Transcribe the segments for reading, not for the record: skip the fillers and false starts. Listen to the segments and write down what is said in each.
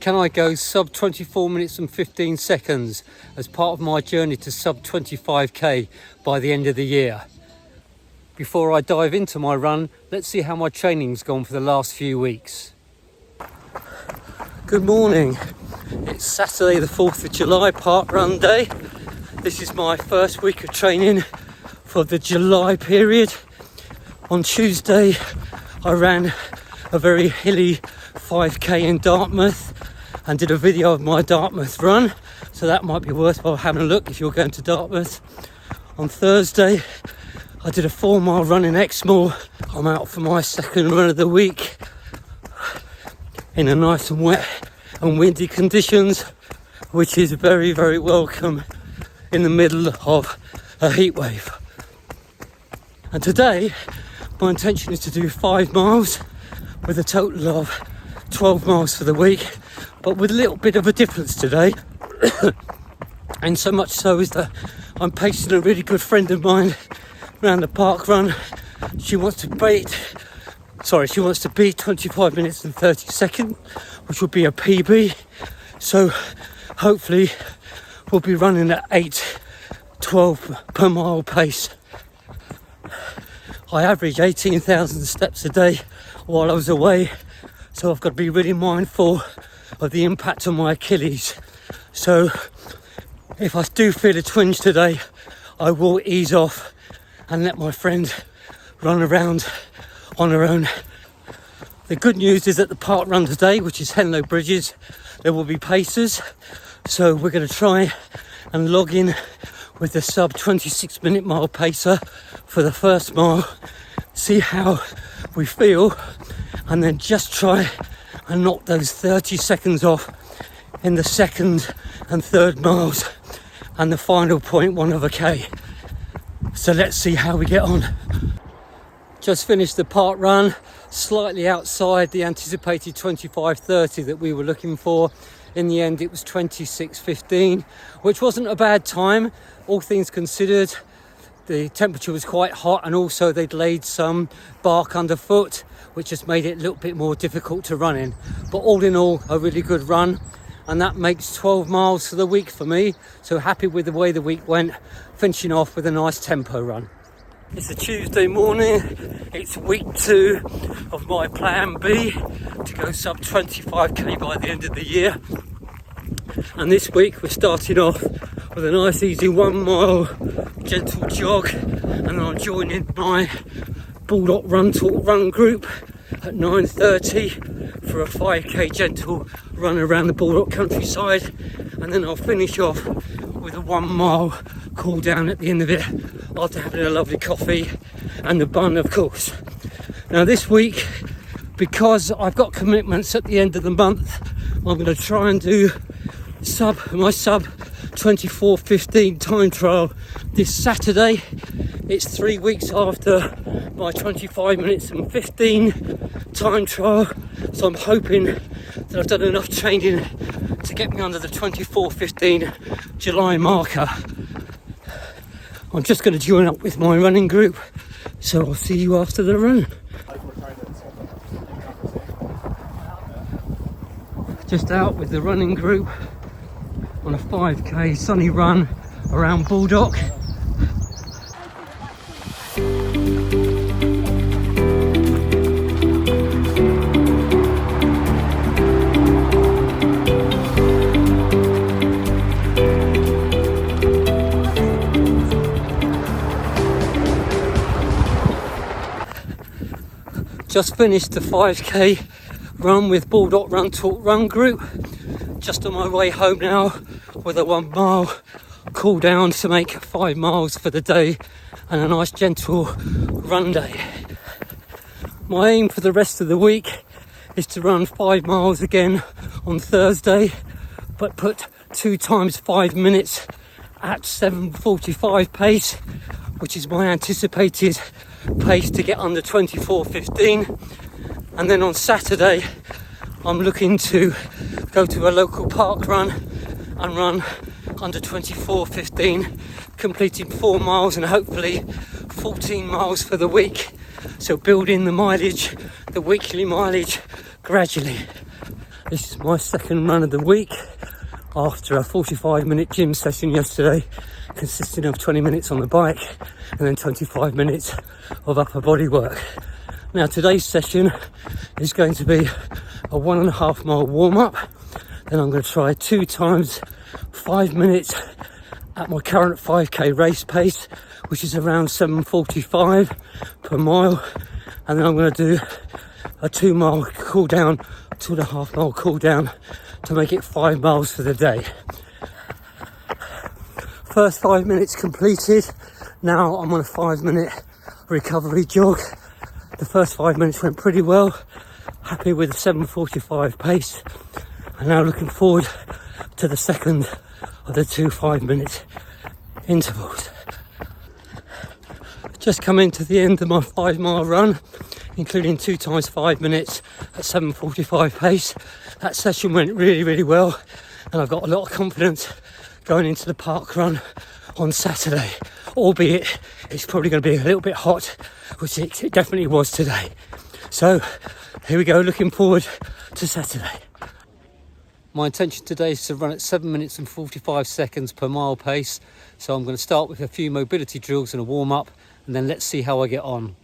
can I go sub 24 minutes and 15 seconds as part of my journey to sub 25k by the end of the year? Before I dive into my run, let's see how my training's gone for the last few weeks. Good morning. It's Saturday the 4th of July, Parkrun day. This is my first week of training for the July period. On Tuesday, I ran a very hilly 5k in Dartmouth and did a video of my Dartmouth run, so that might be worthwhile having a look if you're going to Dartmouth. On Thursday, I did a 4-mile run in Exmoor. I'm out for my second run of the week in a nice and wet and windy conditions, which is very, very welcome in the middle of a heat wave. And today, my intention is to do 5 miles with a total of 12 miles for the week, but with a little bit of a difference today. And so much so is that I'm pacing a really good friend of mine around the park run. She wants to beat 25 minutes and 30 seconds, which will be a PB. So hopefully we'll be running at 8:12 per mile pace. I average 18,000 steps a day while I was away, so I've got to be really mindful of the impact on my Achilles. So if I do feel a twinge today, I will ease off and let my friend run around on her own. The good news is that the park run today, which is Henlow Bridges, there will be pacers, so we're going to try and log in with the sub 26 minute mile pacer for the first mile, see how we feel, and then just try and knock those 30 seconds off in the second and third miles and the final 0.1 of a K. So let's see how we get on. Just finished the park run, slightly outside the anticipated 25:30 that we were looking for. In the end, it was 26:15, which wasn't a bad time, all things considered. The temperature was quite hot, and also they'd laid some bark underfoot, which just made it a little bit more difficult to run in. But all in all, a really good run, and that makes 12 miles for the week for me. So happy with the way the week went, finishing off with a nice tempo run. It's a Tuesday morning. It's week 2 of my plan B to go sub 25k by the end of the year. And this week we're starting off with a nice easy 1 mile gentle jog, and then I'm joining my Bulldog Run Talk Run group at 9:30 for a 5k gentle run around the Bulldog countryside, and then I'll finish off with a 1 mile cool down at the end of it after having a lovely coffee and the bun, of course. Now this week, because I've got commitments at the end of the month, I'm going to try and do my sub 24:15 time trial this Saturday. It's 3 weeks after my 25 minutes and 15 time trial, so I'm hoping that I've done enough training to get me under the 24:15 July marker. I'm just going to join up with my running group, so I'll see you after the run. Just out with the running group on a 5k sunny run around Bulldog. Just finished the 5k run with Bulldog Run Talk Run group. Just on my way home now with a 1 mile cool down to make 5 miles for the day and a nice gentle run day. My aim for the rest of the week is to run 5 miles again on Thursday, but put 2 times 5 minutes at 7:45 pace, which is my anticipated pace to get under 24:15. And then on Saturday I'm looking to go to a local park run and run under 24:15, completing 4 miles and hopefully 14 miles for the week. So building the mileage, the weekly mileage gradually. This is my second run of the week after a 45-minute gym session yesterday, consisting of 20 minutes on the bike and then 25 minutes of upper body work. Now today's session is going to be a 1.5 mile warm-up. Then I'm going to try 2 times 5 minutes at my current 5k race pace, which is around 7:45 per mile. And then I'm going to do a 2 mile cool down, 2.5 mile cool down to make it 5 miles for the day. First 5 minutes completed. Now I'm on a 5-minute recovery jog. The first 5 minutes went pretty well. Happy with the 7:45 pace. And now looking forward to the second of the 2 5-minute intervals. Just come into the end of my 5 mile run, including 2 times 5 minutes at 7:45 pace. That session went really well, and I've got a lot of confidence going into the Parkrun on Saturday, albeit it's probably going to be a little bit hot, which it definitely was today. So here we go, looking forward to Saturday. My intention today is to run at 7 minutes and 45 seconds per mile pace. So I'm going to start with a few mobility drills and a warm up, and then let's see how I get on.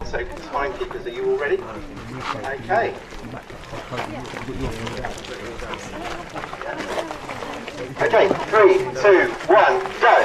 So timekeepers, are you all ready? Okay. Okay, 3, 2, 1, go!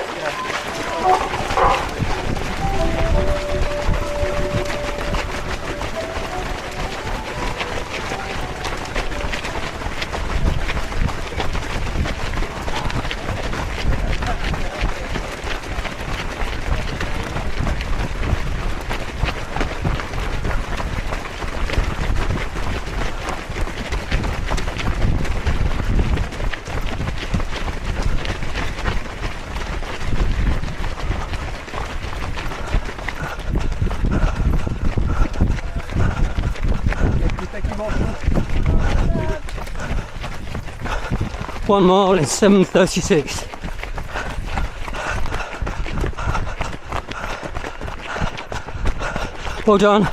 One mile in 7:36. Well done.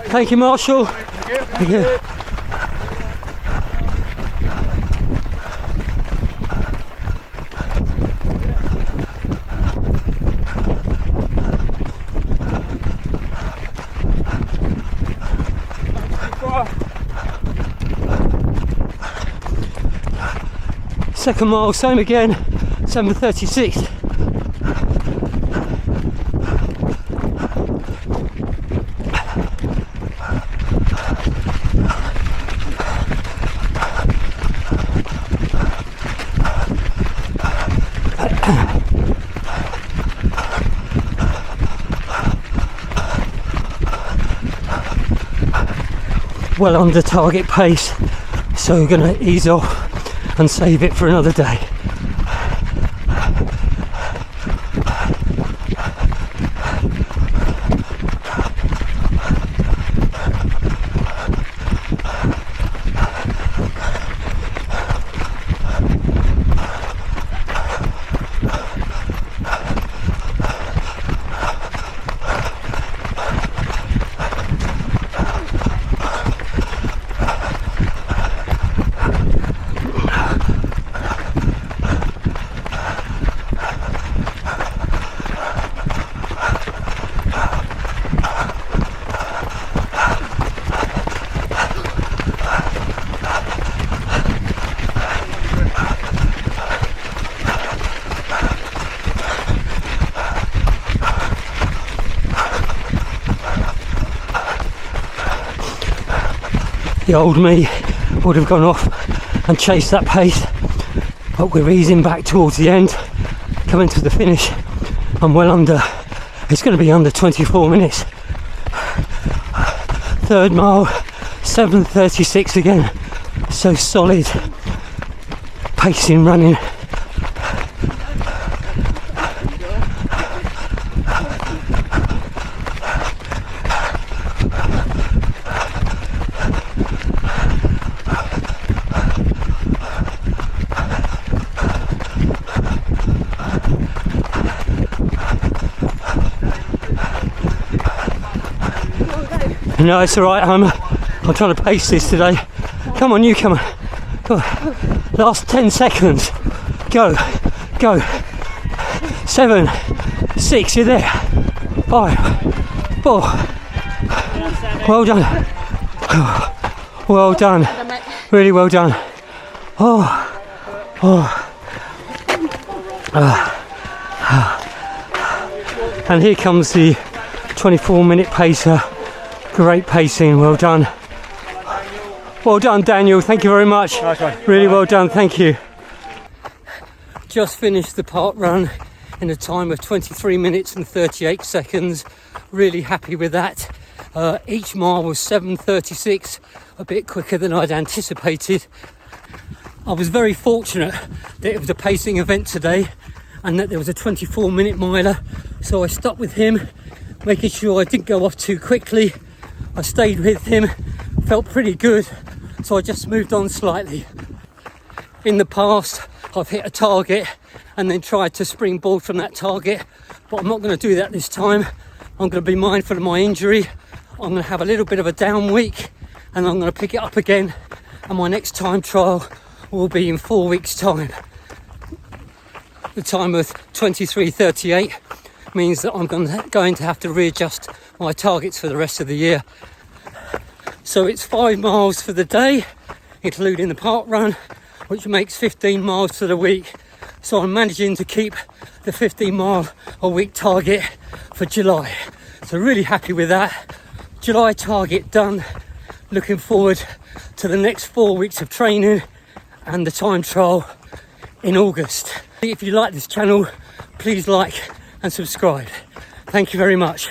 Thank you, Marshall. Thank you. Second mile, same again, 7:36. Well under target pace, so we're going to ease off and save it for another day. The old me would have gone off and chased that pace but we're easing back towards the end, coming to the finish. I'm well under, it's going to be under 24 minutes. Third mile, 7:36 again. So solid pacing, running. No, it's alright, I'm trying to pace this today. Come on, you come on. Come on. Last 10 seconds. Go. 7, 6, you're there. 5, 4. Well done. Well done. Really well done. And here comes the 24-minute pacer. Great pacing, well done. Well done, Daniel, thank you very much. Nice one. Really well done, thank you. Just finished the park run in a time of 23 minutes and 38 seconds. Really happy with that. Each mile was 7:36, a bit quicker than I'd anticipated. I was very fortunate that it was a pacing event today and that there was a 24-minute miler, so I stuck with him, making sure I didn't go off too quickly. I stayed with him, felt pretty good, so I just moved on slightly. In the past, I've hit a target and then tried to springboard from that target, but I'm not going to do that this time. I'm going to be mindful of my injury. I'm going to have a little bit of a down week and I'm going to pick it up again, and my next time trial will be in 4 weeks' time. The time of 23:38 means that I'm going to have to readjust my targets for the rest of the year. So it's 5 miles for the day, including the park run, which makes 15 miles for the week. So I'm managing to keep the 15 mile a week target for July. So really happy with that. July target done. Looking forward to the next 4 weeks of training and the time trial in August. If you like this channel, please like and subscribe. Thank you very much.